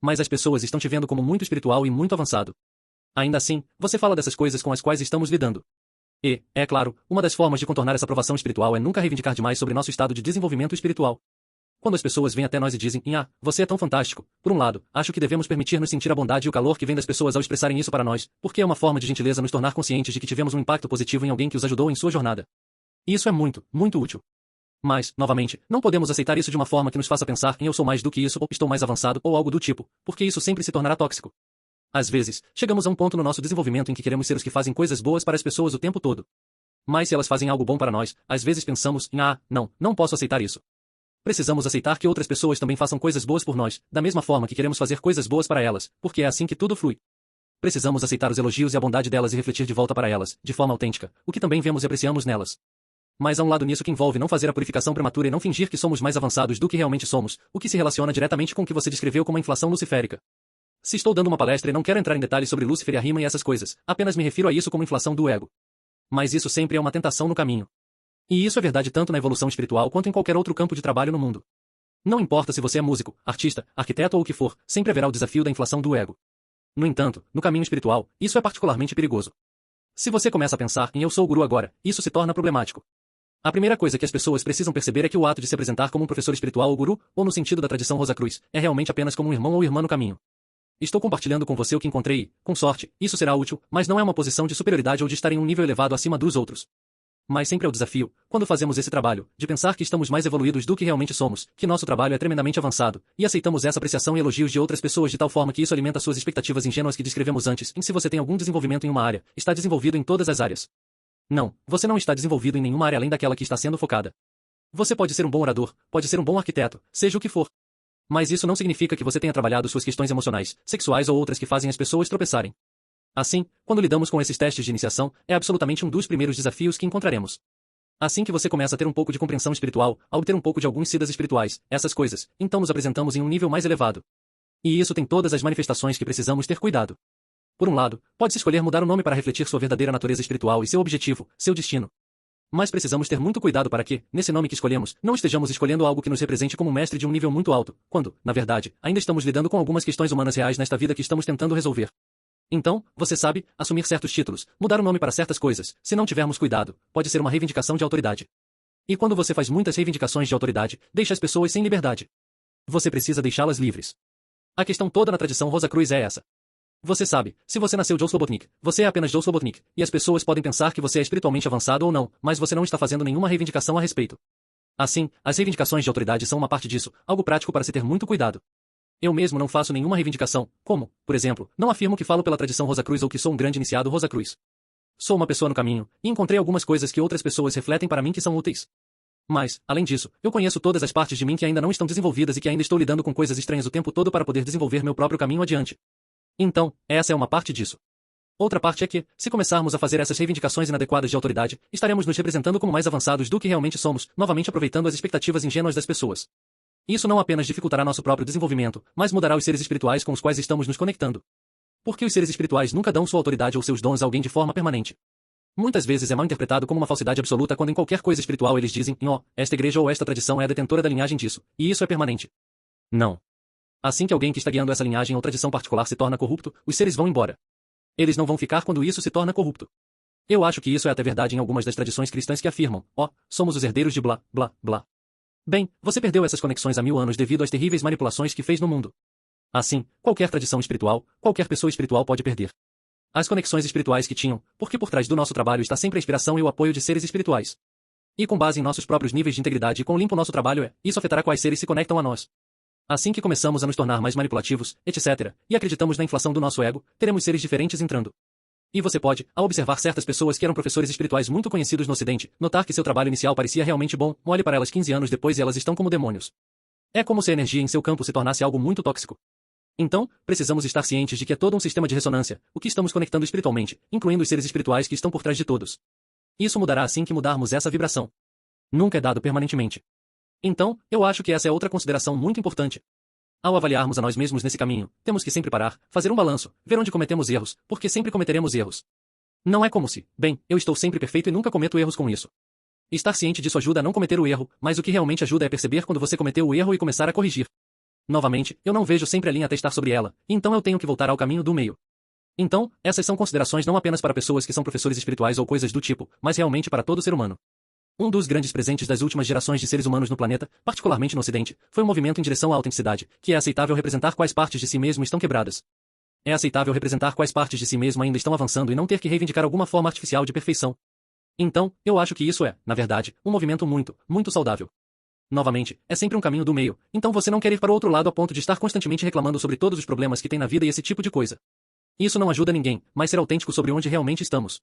Mas as pessoas estão te vendo como muito espiritual e muito avançado. Ainda assim, você fala dessas coisas com as quais estamos lidando. E, é claro, uma das formas de contornar essa aprovação espiritual é nunca reivindicar demais sobre nosso estado de desenvolvimento espiritual. Quando as pessoas vêm até nós e dizem, você é tão fantástico, por um lado, acho que devemos permitir-nos sentir a bondade e o calor que vem das pessoas ao expressarem isso para nós, porque é uma forma de gentileza nos tornar conscientes de que tivemos um impacto positivo em alguém que os ajudou em sua jornada. E isso é muito, muito útil. Mas, novamente, não podemos aceitar isso de uma forma que nos faça pensar em eu sou mais do que isso ou estou mais avançado ou algo do tipo, porque isso sempre se tornará tóxico. Às vezes, chegamos a um ponto no nosso desenvolvimento em que queremos ser os que fazem coisas boas para as pessoas o tempo todo. Mas se elas fazem algo bom para nós, às vezes pensamos em não posso aceitar isso. Precisamos aceitar que outras pessoas também façam coisas boas por nós, da mesma forma que queremos fazer coisas boas para elas, porque é assim que tudo flui. Precisamos aceitar os elogios e a bondade delas e refletir de volta para elas, de forma autêntica, o que também vemos e apreciamos nelas. Mas há um lado nisso que envolve não fazer a purificação prematura e não fingir que somos mais avançados do que realmente somos, o que se relaciona diretamente com o que você descreveu como a inflação luciférica. Se estou dando uma palestra e não quero entrar em detalhes sobre Lúcifer e a rima e essas coisas, apenas me refiro a isso como inflação do ego. Mas isso sempre é uma tentação no caminho. E isso é verdade tanto na evolução espiritual quanto em qualquer outro campo de trabalho no mundo. Não importa se você é músico, artista, arquiteto ou o que for, sempre haverá o desafio da inflação do ego. No entanto, no caminho espiritual, isso é particularmente perigoso. Se você começa a pensar em eu sou o guru agora, isso se torna problemático. A primeira coisa que as pessoas precisam perceber é que o ato de se apresentar como um professor espiritual ou guru, ou no sentido da tradição Rosa Cruz, é realmente apenas como um irmão ou irmã no caminho. Estou compartilhando com você o que encontrei e, com sorte, isso será útil, mas não é uma posição de superioridade ou de estar em um nível elevado acima dos outros. Mas sempre é o desafio, quando fazemos esse trabalho, de pensar que estamos mais evoluídos do que realmente somos, que nosso trabalho é tremendamente avançado, e aceitamos essa apreciação e elogios de outras pessoas de tal forma que isso alimenta suas expectativas ingênuas que descrevemos antes, em se você tem algum desenvolvimento em uma área, está desenvolvido em todas as áreas. Não, você não está desenvolvido em nenhuma área além daquela que está sendo focada. Você pode ser um bom orador, pode ser um bom arquiteto, seja o que for. Mas isso não significa que você tenha trabalhado suas questões emocionais, sexuais ou outras que fazem as pessoas tropeçarem. Assim, quando lidamos com esses testes de iniciação, é absolutamente um dos primeiros desafios que encontraremos. Assim que você começa a ter um pouco de compreensão espiritual, a obter um pouco de alguns siddhas espirituais, essas coisas, então nos apresentamos em um nível mais elevado. E isso tem todas as manifestações que precisamos ter cuidado. Por um lado, pode-se escolher mudar o nome para refletir sua verdadeira natureza espiritual e seu objetivo, seu destino. Mas precisamos ter muito cuidado para que, nesse nome que escolhemos, não estejamos escolhendo algo que nos represente como um mestre de um nível muito alto, quando, na verdade, ainda estamos lidando com algumas questões humanas reais nesta vida que estamos tentando resolver. Então, você sabe, assumir certos títulos, mudar o nome para certas coisas, se não tivermos cuidado, pode ser uma reivindicação de autoridade. E quando você faz muitas reivindicações de autoridade, deixa as pessoas sem liberdade. Você precisa deixá-las livres. A questão toda na tradição Rosa Cruz é essa. Você sabe, se você nasceu Joe Slobodnik, você é apenas Joe Slobodnik, e as pessoas podem pensar que você é espiritualmente avançado ou não, mas você não está fazendo nenhuma reivindicação a respeito. Assim, as reivindicações de autoridade são uma parte disso, algo prático para se ter muito cuidado. Eu mesmo não faço nenhuma reivindicação, como, por exemplo, não afirmo que falo pela tradição Rosa Cruz ou que sou um grande iniciado Rosa Cruz. Sou uma pessoa no caminho, e encontrei algumas coisas que outras pessoas refletem para mim que são úteis. Mas, além disso, eu conheço todas as partes de mim que ainda não estão desenvolvidas e que ainda estou lidando com coisas estranhas o tempo todo para poder desenvolver meu próprio caminho adiante. Então, essa é uma parte disso. Outra parte é que, se começarmos a fazer essas reivindicações inadequadas de autoridade, estaremos nos representando como mais avançados do que realmente somos, novamente aproveitando as expectativas ingênuas das pessoas. Isso não apenas dificultará nosso próprio desenvolvimento, mas mudará os seres espirituais com os quais estamos nos conectando. Porque os seres espirituais nunca dão sua autoridade ou seus dons a alguém de forma permanente. Muitas vezes é mal interpretado como uma falsidade absoluta quando em qualquer coisa espiritual eles dizem, esta igreja ou esta tradição é a detentora da linhagem disso, e isso é permanente. Não. Assim que alguém que está guiando essa linhagem ou tradição particular se torna corrupto, os seres vão embora. Eles não vão ficar quando isso se torna corrupto. Eu acho que isso é até verdade em algumas das tradições cristãs que afirmam, somos os herdeiros de blá, blá, blá. Bem, você perdeu essas conexões há 1000 anos devido às terríveis manipulações que fez no mundo. Assim, qualquer tradição espiritual, qualquer pessoa espiritual pode perder as conexões espirituais que tinham, porque por trás do nosso trabalho está sempre a inspiração e o apoio de seres espirituais. E com base em nossos próprios níveis de integridade e quão limpo nosso trabalho é, isso afetará quais seres se conectam a nós. Assim que começamos a nos tornar mais manipulativos, etc., e acreditamos na inflação do nosso ego, teremos seres diferentes entrando. E você pode, ao observar certas pessoas que eram professores espirituais muito conhecidos no Ocidente, notar que seu trabalho inicial parecia realmente bom, olhe para elas 15 anos depois e elas estão como demônios. É como se a energia em seu campo se tornasse algo muito tóxico. Então, precisamos estar cientes de que é todo um sistema de ressonância, o que estamos conectando espiritualmente, incluindo os seres espirituais que estão por trás de todos. Isso mudará assim que mudarmos essa vibração. Nunca é dado permanentemente. Então, eu acho que essa é outra consideração muito importante. Ao avaliarmos a nós mesmos nesse caminho, temos que sempre parar, fazer um balanço, ver onde cometemos erros, porque sempre cometeremos erros. Não é como se, eu estou sempre perfeito e nunca cometo erros com isso. Estar ciente disso ajuda a não cometer o erro, mas o que realmente ajuda é perceber quando você cometeu o erro e começar a corrigir. Novamente, eu não vejo sempre a linha até estar sobre ela, então eu tenho que voltar ao caminho do meio. Então, essas são considerações não apenas para pessoas que são professores espirituais ou coisas do tipo, mas realmente para todo ser humano. Um dos grandes presentes das últimas gerações de seres humanos no planeta, particularmente no Ocidente, foi um movimento em direção à autenticidade, que é aceitável representar quais partes de si mesmo estão quebradas. É aceitável representar quais partes de si mesmo ainda estão avançando e não ter que reivindicar alguma forma artificial de perfeição. Então, eu acho que isso é, na verdade, um movimento muito, muito saudável. Novamente, é sempre um caminho do meio, então você não quer ir para o outro lado a ponto de estar constantemente reclamando sobre todos os problemas que tem na vida e esse tipo de coisa. Isso não ajuda ninguém, mas ser autêntico sobre onde realmente estamos.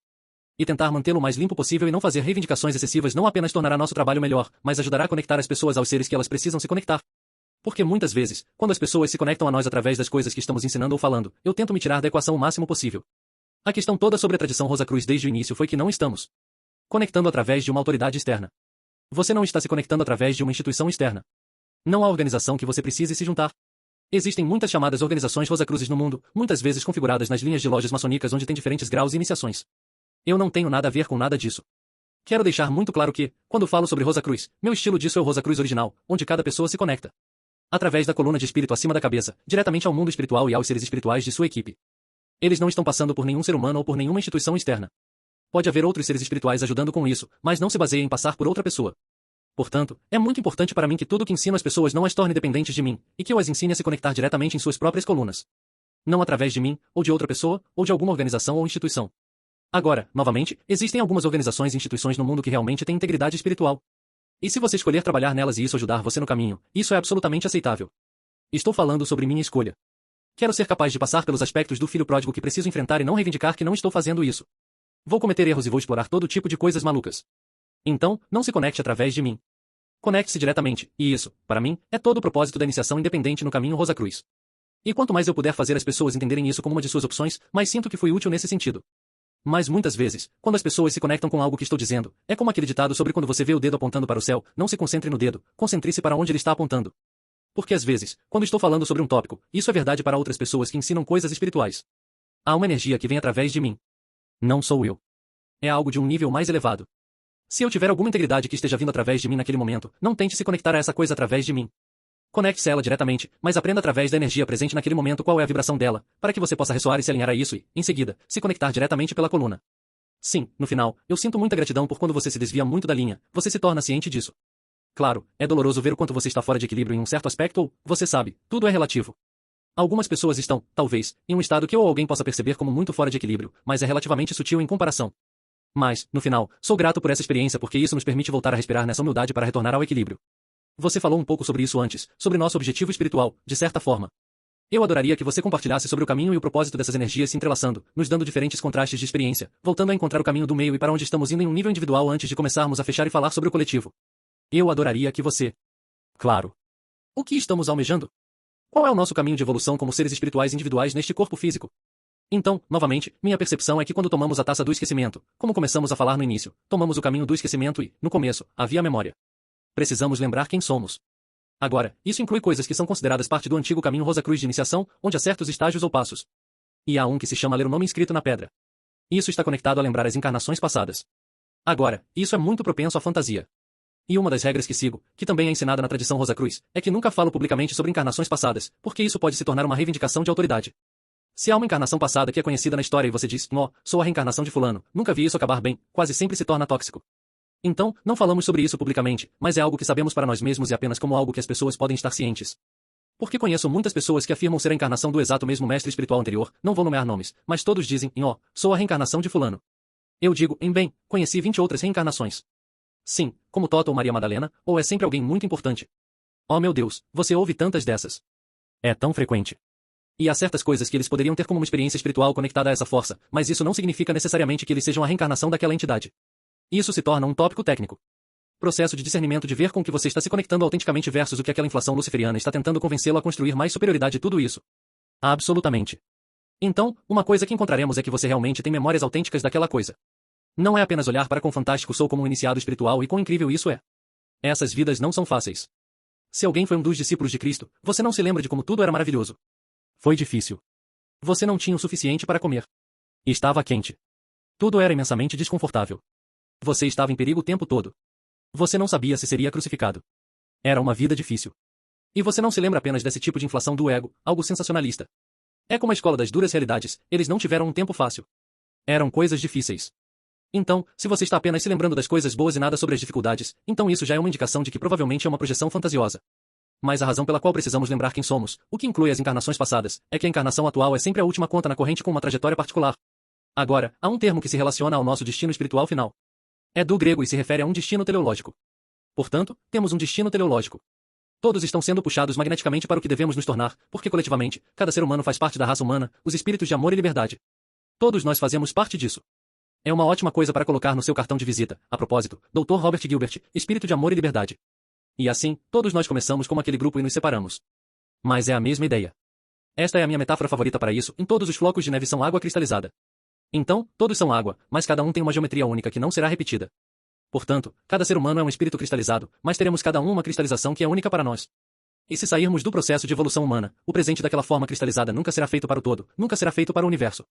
E tentar mantê-lo o mais limpo possível e não fazer reivindicações excessivas não apenas tornará nosso trabalho melhor, mas ajudará a conectar as pessoas aos seres que elas precisam se conectar. Porque muitas vezes, quando as pessoas se conectam a nós através das coisas que estamos ensinando ou falando, eu tento me tirar da equação o máximo possível. A questão toda sobre a tradição Rosa Cruz desde o início foi que não estamos conectando através de uma autoridade externa. Você não está se conectando através de uma instituição externa. Não há organização que você precise se juntar. Existem muitas chamadas organizações Rosacruzes no mundo, muitas vezes configuradas nas linhas de lojas maçônicas onde tem diferentes graus e iniciações. Eu não tenho nada a ver com nada disso. Quero deixar muito claro que, quando falo sobre Rosa Cruz, meu estilo disso é o Rosa Cruz original, onde cada pessoa se conecta através da coluna de espírito acima da cabeça, diretamente ao mundo espiritual e aos seres espirituais de sua equipe. Eles não estão passando por nenhum ser humano ou por nenhuma instituição externa. Pode haver outros seres espirituais ajudando com isso, mas não se baseia em passar por outra pessoa. Portanto, é muito importante para mim que tudo que ensino às pessoas não as torne dependentes de mim, e que eu as ensine a se conectar diretamente em suas próprias colunas. Não através de mim, ou de outra pessoa, ou de alguma organização ou instituição. Agora, novamente, existem algumas organizações e instituições no mundo que realmente têm integridade espiritual. E se você escolher trabalhar nelas e isso ajudar você no caminho, isso é absolutamente aceitável. Estou falando sobre minha escolha. Quero ser capaz de passar pelos aspectos do filho pródigo que preciso enfrentar e não reivindicar que não estou fazendo isso. Vou cometer erros e vou explorar todo tipo de coisas malucas. Então, não se conecte através de mim. Conecte-se diretamente, e isso, para mim, é todo o propósito da iniciação independente no caminho Rosa Cruz. E quanto mais eu puder fazer as pessoas entenderem isso como uma de suas opções, mais sinto que fui útil nesse sentido. Mas muitas vezes, quando as pessoas se conectam com algo que estou dizendo, é como aquele ditado sobre quando você vê o dedo apontando para o céu, não se concentre no dedo, concentre-se para onde ele está apontando. Porque às vezes, quando estou falando sobre um tópico, isso é verdade para outras pessoas que ensinam coisas espirituais. Há uma energia que vem através de mim. Não sou eu. É algo de um nível mais elevado. Se eu tiver alguma integridade que esteja vindo através de mim naquele momento, não tente se conectar a essa coisa através de mim. Conecte-se a ela diretamente, mas aprenda através da energia presente naquele momento qual é a vibração dela, para que você possa ressoar e se alinhar a isso e, em seguida, se conectar diretamente pela coluna. Sim, no final, eu sinto muita gratidão por quando você se desvia muito da linha, você se torna ciente disso. Claro, é doloroso ver o quanto você está fora de equilíbrio em um certo aspecto ou, você sabe, tudo é relativo. Algumas pessoas estão, talvez, em um estado que eu ou alguém possa perceber como muito fora de equilíbrio, mas é relativamente sutil em comparação. Mas, no final, sou grato por essa experiência porque isso nos permite voltar a respirar nessa humildade para retornar ao equilíbrio. Você falou um pouco sobre isso antes, sobre nosso objetivo espiritual, de certa forma. Eu adoraria que você compartilhasse sobre o caminho e o propósito dessas energias se entrelaçando, nos dando diferentes contrastes de experiência, voltando a encontrar o caminho do meio e para onde estamos indo em um nível individual antes de começarmos a fechar e falar sobre o coletivo. Eu adoraria que você... Claro. O que estamos almejando? Qual é o nosso caminho de evolução como seres espirituais individuais neste corpo físico? Então, novamente, minha percepção é que quando tomamos a taça do esquecimento, como começamos a falar no início, tomamos o caminho do esquecimento e, no começo, havia a memória. Precisamos lembrar quem somos. Agora, isso inclui coisas que são consideradas parte do antigo caminho Rosa Cruz de iniciação, onde há certos estágios ou passos. E há um que se chama ler o nome inscrito na pedra. Isso está conectado a lembrar as encarnações passadas. Agora, isso é muito propenso à fantasia. E uma das regras que sigo, que também é ensinada na tradição Rosa Cruz, é que nunca falo publicamente sobre encarnações passadas, porque isso pode se tornar uma reivindicação de autoridade. Se há uma encarnação passada que é conhecida na história e você diz, sou a reencarnação de fulano, nunca vi isso acabar bem, quase sempre se torna tóxico. Então, não falamos sobre isso publicamente, mas é algo que sabemos para nós mesmos e apenas como algo que as pessoas podem estar cientes. Porque conheço muitas pessoas que afirmam ser a encarnação do exato mesmo mestre espiritual anterior, não vou nomear nomes, mas todos dizem, sou a reencarnação de fulano. Eu digo, conheci 20 outras reencarnações. Sim, como Tota ou Maria Madalena, ou é sempre alguém muito importante. Oh meu Deus, você ouve tantas dessas. É tão frequente. E há certas coisas que eles poderiam ter como uma experiência espiritual conectada a essa força, mas isso não significa necessariamente que eles sejam a reencarnação daquela entidade. Isso se torna um tópico técnico. Processo de discernimento de ver com que você está se conectando autenticamente versus o que aquela inflação luciferiana está tentando convencê-lo a construir mais superioridade e tudo isso. Absolutamente. Então, uma coisa que encontraremos é que você realmente tem memórias autênticas daquela coisa. Não é apenas olhar para quão fantástico sou como um iniciado espiritual e quão incrível isso é. Essas vidas não são fáceis. Se alguém foi um dos discípulos de Cristo, você não se lembra de como tudo era maravilhoso. Foi difícil. Você não tinha o suficiente para comer. Estava quente. Tudo era imensamente desconfortável. Você estava em perigo o tempo todo. Você não sabia se seria crucificado. Era uma vida difícil. E você não se lembra apenas desse tipo de inflação do ego, algo sensacionalista. É como a escola das duras realidades, eles não tiveram um tempo fácil. Eram coisas difíceis. Então, se você está apenas se lembrando das coisas boas e nada sobre as dificuldades, então isso já é uma indicação de que provavelmente é uma projeção fantasiosa. Mas a razão pela qual precisamos lembrar quem somos, o que inclui as encarnações passadas, é que a encarnação atual é sempre a última conta na corrente com uma trajetória particular. Agora, há um termo que se relaciona ao nosso destino espiritual final. É do grego e se refere a um destino teleológico. Portanto, temos um destino teleológico. Todos estão sendo puxados magneticamente para o que devemos nos tornar, porque coletivamente, cada ser humano faz parte da raça humana, os espíritos de amor e liberdade. Todos nós fazemos parte disso. É uma ótima coisa para colocar no seu cartão de visita. A propósito, Dr. Robert Gilbert, espírito de amor e liberdade. E assim, todos nós começamos como aquele grupo e nos separamos. Mas é a mesma ideia. Esta é a minha metáfora favorita para isso, em todos os flocos de neve são água cristalizada. Então, todos são água, mas cada um tem uma geometria única que não será repetida. Portanto, cada ser humano é um espírito cristalizado, mas teremos cada um uma cristalização que é única para nós. E se sairmos do processo de evolução humana, o presente daquela forma cristalizada nunca será feito para o todo, nunca será feito para o universo.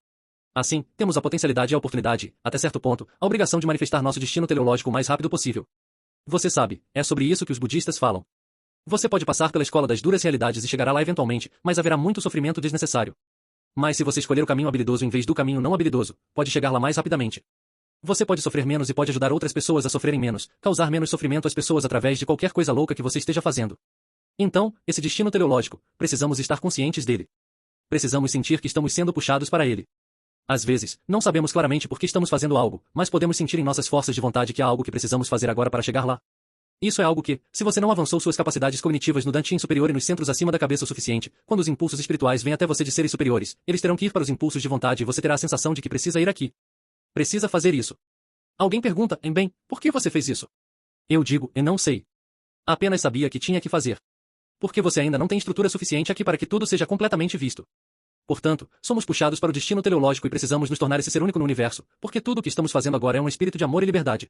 Assim, temos a potencialidade e a oportunidade, até certo ponto, a obrigação de manifestar nosso destino teleológico o mais rápido possível. Você sabe, é sobre isso que os budistas falam. Você pode passar pela escola das duras realidades e chegará lá eventualmente, mas haverá muito sofrimento desnecessário. Mas se você escolher o caminho habilidoso em vez do caminho não habilidoso, pode chegar lá mais rapidamente. Você pode sofrer menos e pode ajudar outras pessoas a sofrerem menos, causar menos sofrimento às pessoas através de qualquer coisa louca que você esteja fazendo. Então, esse destino teleológico, precisamos estar conscientes dele. Precisamos sentir que estamos sendo puxados para ele. Às vezes, não sabemos claramente por que estamos fazendo algo, mas podemos sentir em nossas forças de vontade que há algo que precisamos fazer agora para chegar lá. Isso é algo que, se você não avançou suas capacidades cognitivas no Dantian superior e nos centros acima da cabeça o suficiente, quando os impulsos espirituais vêm até você de seres superiores, eles terão que ir para os impulsos de vontade e você terá a sensação de que precisa ir aqui. Precisa fazer isso. Alguém pergunta, bem, por que você fez isso? Eu digo, eu não sei. Apenas sabia que tinha que fazer. Porque você ainda não tem estrutura suficiente aqui para que tudo seja completamente visto. Portanto, somos puxados para o destino teleológico e precisamos nos tornar esse ser único no universo, porque tudo o que estamos fazendo agora é um espírito de amor e liberdade.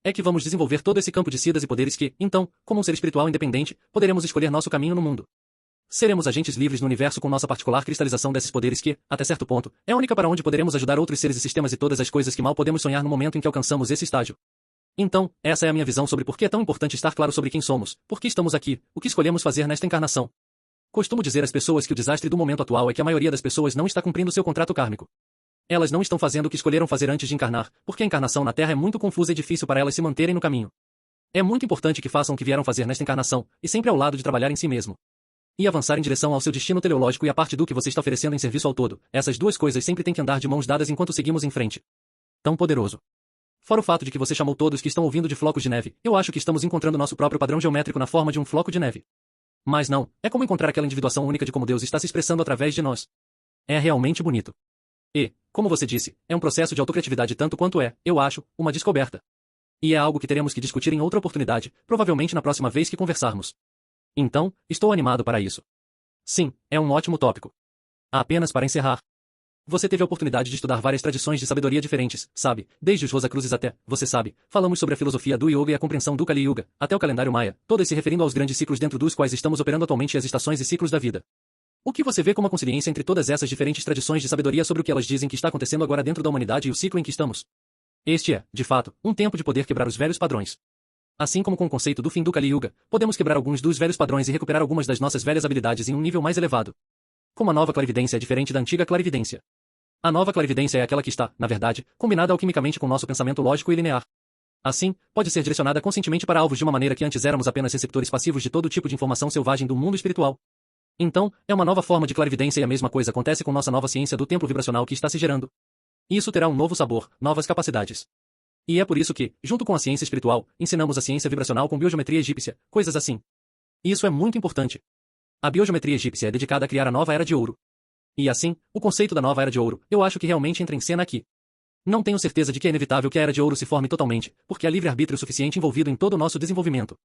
É que vamos desenvolver todo esse campo de sidas e poderes que, então, como um ser espiritual independente, poderemos escolher nosso caminho no mundo. Seremos agentes livres no universo com nossa particular cristalização desses poderes que, até certo ponto, é a única para onde poderemos ajudar outros seres e sistemas e todas as coisas que mal podemos sonhar no momento em que alcançamos esse estágio. Então, essa é a minha visão sobre por que é tão importante estar claro sobre quem somos, por que estamos aqui, o que escolhemos fazer nesta encarnação. Costumo dizer às pessoas que o desastre do momento atual é que a maioria das pessoas não está cumprindo seu contrato kármico. Elas não estão fazendo o que escolheram fazer antes de encarnar, porque a encarnação na Terra é muito confusa e difícil para elas se manterem no caminho. É muito importante que façam o que vieram fazer nesta encarnação, e sempre ao lado de trabalhar em si mesmo. E avançar em direção ao seu destino teleológico e a parte do que você está oferecendo em serviço ao todo. Essas duas coisas sempre têm que andar de mãos dadas enquanto seguimos em frente. Tão poderoso. Fora o fato de que você chamou todos que estão ouvindo de flocos de neve, eu acho que estamos encontrando nosso próprio padrão geométrico na forma de um floco de neve. Mas não, é como encontrar aquela individuação única de como Deus está se expressando através de nós. É realmente bonito. E, como você disse, é um processo de autocriatividade tanto quanto é, eu acho, uma descoberta. E é algo que teremos que discutir em outra oportunidade, provavelmente na próxima vez que conversarmos. Então, estou animado para isso. Sim, é um ótimo tópico. Apenas para encerrar. Você teve a oportunidade de estudar várias tradições de sabedoria diferentes, sabe, desde os Rosacruzes até, você sabe, falamos sobre a filosofia do Yoga e a compreensão do Kali Yuga, até o calendário Maia, todas se referindo aos grandes ciclos dentro dos quais estamos operando atualmente e as estações e ciclos da vida. O que você vê como a conciliência entre todas essas diferentes tradições de sabedoria sobre o que elas dizem que está acontecendo agora dentro da humanidade e o ciclo em que estamos? Este é, de fato, um tempo de poder quebrar os velhos padrões. Assim como com o conceito do fim do Kali Yuga, podemos quebrar alguns dos velhos padrões e recuperar algumas das nossas velhas habilidades em um nível mais elevado. Como a nova clarividência é diferente da antiga clarividência. A nova clarividência é aquela que está, na verdade, combinada alquimicamente com nosso pensamento lógico e linear. Assim, pode ser direcionada conscientemente para alvos de uma maneira que antes éramos apenas receptores passivos de todo tipo de informação selvagem do mundo espiritual. Então, é uma nova forma de clarividência e a mesma coisa acontece com nossa nova ciência do templo vibracional que está se gerando. Isso terá um novo sabor, novas capacidades. E é por isso que, junto com a ciência espiritual, ensinamos a ciência vibracional com biogeometria egípcia, coisas assim. Isso é muito importante. A biogeometria egípcia é dedicada a criar a nova era de ouro. E assim, o conceito da nova era de ouro, eu acho que realmente entra em cena aqui. Não tenho certeza de que é inevitável que a era de ouro se forme totalmente, porque há livre-arbítrio suficiente envolvido em todo o nosso desenvolvimento.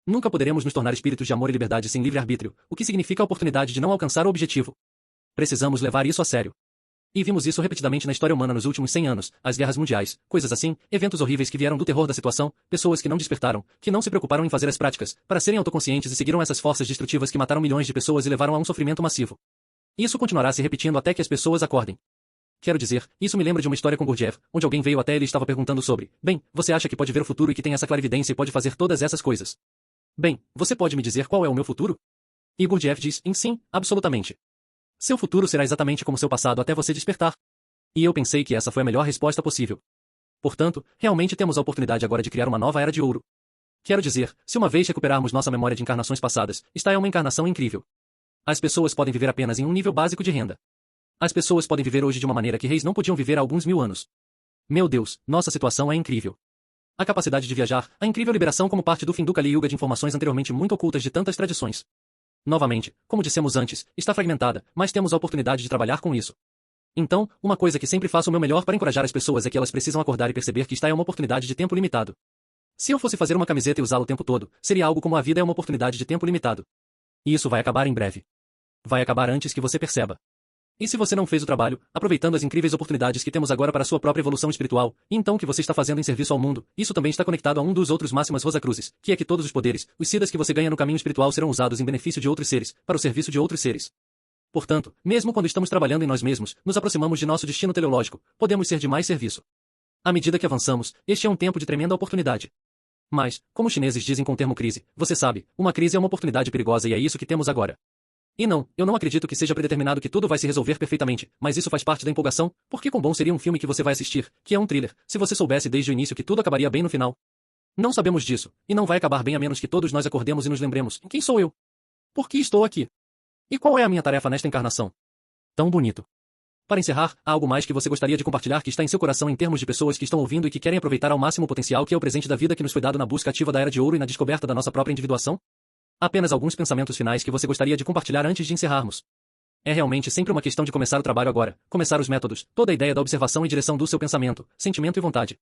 Nunca poderemos nos tornar espíritos de amor e liberdade sem livre-arbítrio, o que significa a oportunidade de não alcançar o objetivo. Precisamos levar isso a sério. E vimos isso repetidamente na história humana nos últimos 100 anos, as guerras mundiais, coisas assim, eventos horríveis que vieram do terror da situação, pessoas que não despertaram, que não se preocuparam em fazer as práticas, para serem autoconscientes e seguiram essas forças destrutivas que mataram milhões de pessoas e levaram a um sofrimento massivo. Isso continuará se repetindo até que as pessoas acordem. Quero dizer, isso me lembra de uma história com Gurdjieff, onde alguém veio até ele e estava perguntando sobre, bem, você acha que pode ver o futuro e que tem essa clarividência e pode fazer todas essas coisas? Bem, você pode me dizer qual é o meu futuro? E Gurdjieff diz, em sim, absolutamente. Seu futuro será exatamente como seu passado até você despertar. E eu pensei que essa foi a melhor resposta possível. Portanto, realmente temos a oportunidade agora de criar uma nova era de ouro. Quero dizer, se uma vez recuperarmos nossa memória de encarnações passadas, esta é uma encarnação incrível. As pessoas podem viver apenas em um nível básico de renda. As pessoas podem viver hoje de uma maneira que reis não podiam viver há alguns mil anos. Meu Deus, nossa situação é incrível. A capacidade de viajar, a incrível liberação como parte do fim do Kali Yuga de informações anteriormente muito ocultas de tantas tradições. Novamente, como dissemos antes, está fragmentada, mas temos a oportunidade de trabalhar com isso. Então, uma coisa que sempre faço o meu melhor para encorajar as pessoas é que elas precisam acordar e perceber que esta é uma oportunidade de tempo limitado. Se eu fosse fazer uma camiseta e usá-la o tempo todo, seria algo como a vida é uma oportunidade de tempo limitado. E isso vai acabar em breve. Vai acabar antes que você perceba. E se você não fez o trabalho, aproveitando as incríveis oportunidades que temos agora para a sua própria evolução espiritual, e então o que você está fazendo em serviço ao mundo, isso também está conectado a um dos outros máximas Rosacruzes, que é que todos os poderes, os siddhas que você ganha no caminho espiritual serão usados em benefício de outros seres, para o serviço de outros seres. Portanto, mesmo quando estamos trabalhando em nós mesmos, nos aproximamos de nosso destino teleológico, podemos ser de mais serviço. À medida que avançamos, este é um tempo de tremenda oportunidade. Mas, como os chineses dizem com o termo crise, você sabe, uma crise é uma oportunidade perigosa e é isso que temos agora. E não, eu não acredito que seja predeterminado que tudo vai se resolver perfeitamente, mas isso faz parte da empolgação, porque quão bom seria um filme que você vai assistir, que é um thriller, se você soubesse desde o início que tudo acabaria bem no final. Não sabemos disso, e não vai acabar bem a menos que todos nós acordemos e nos lembremos, quem sou eu? Por que estou aqui? E qual é a minha tarefa nesta encarnação? Tão bonito. Para encerrar, há algo mais que você gostaria de compartilhar que está em seu coração em termos de pessoas que estão ouvindo e que querem aproveitar ao máximo o potencial que é o presente da vida que nos foi dado na busca ativa da Era de Ouro e na descoberta da nossa própria individuação? Apenas alguns pensamentos finais que você gostaria de compartilhar antes de encerrarmos. É realmente sempre uma questão de começar o trabalho agora, começar os métodos, toda a ideia da observação e direção do seu pensamento, sentimento e vontade.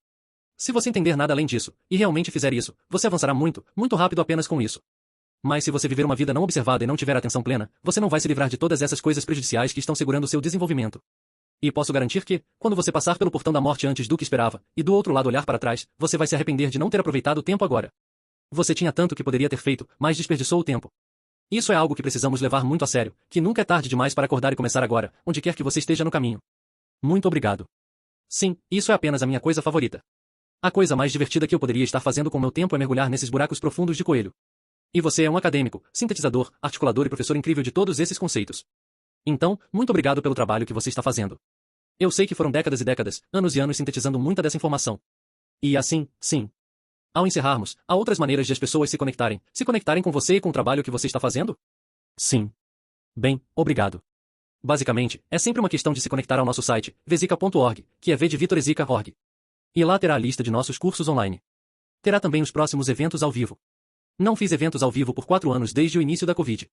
Se você entender nada além disso, e realmente fizer isso, você avançará muito, muito rápido apenas com isso. Mas se você viver uma vida não observada e não tiver atenção plena, você não vai se livrar de todas essas coisas prejudiciais que estão segurando o seu desenvolvimento. E posso garantir que, quando você passar pelo portão da morte antes do que esperava, e do outro lado olhar para trás, você vai se arrepender de não ter aproveitado o tempo agora. Você tinha tanto que poderia ter feito, mas desperdiçou o tempo. Isso é algo que precisamos levar muito a sério, que nunca é tarde demais para acordar e começar agora, onde quer que você esteja no caminho. Muito obrigado. Sim, isso é apenas a minha coisa favorita. A coisa mais divertida que eu poderia estar fazendo com meu tempo é mergulhar nesses buracos profundos de coelho. E você é um acadêmico, sintetizador, articulador e professor incrível de todos esses conceitos. Então, muito obrigado pelo trabalho que você está fazendo. Eu sei que foram décadas e décadas, anos e anos sintetizando muita dessa informação. E assim, sim. Ao encerrarmos, há outras maneiras de as pessoas se conectarem com você e com o trabalho que você está fazendo? Sim. Bem, obrigado. Basicamente, é sempre uma questão de se conectar ao nosso site, vesica.org, que é vdevitorezica.org. E lá terá a lista de nossos cursos online. Terá também os próximos eventos ao vivo. Não fiz eventos ao vivo por 4 anos desde o início da Covid.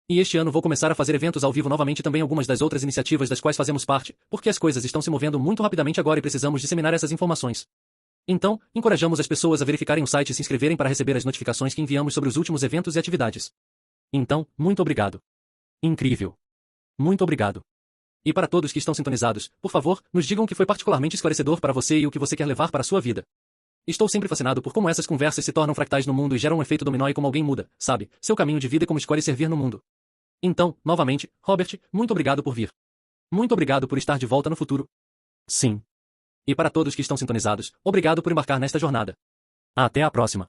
E este ano vou começar a fazer eventos ao vivo novamente também algumas das outras iniciativas das quais fazemos parte, porque as coisas estão se movendo muito rapidamente agora e precisamos disseminar essas informações. Então, encorajamos as pessoas a verificarem o site e se inscreverem para receber as notificações que enviamos sobre os últimos eventos e atividades. Então, muito obrigado. Incrível. Muito obrigado. E para todos que estão sintonizados, por favor, nos digam o que foi particularmente esclarecedor para você e o que você quer levar para a sua vida. Estou sempre fascinado por como essas conversas se tornam fractais no mundo e geram um efeito dominó e como alguém muda, sabe, seu caminho de vida e como escolhe servir no mundo. Então, novamente, Robert, muito obrigado por vir. Muito obrigado por estar de volta no futuro. Sim. E para todos que estão sintonizados, obrigado por embarcar nesta jornada. Até a próxima.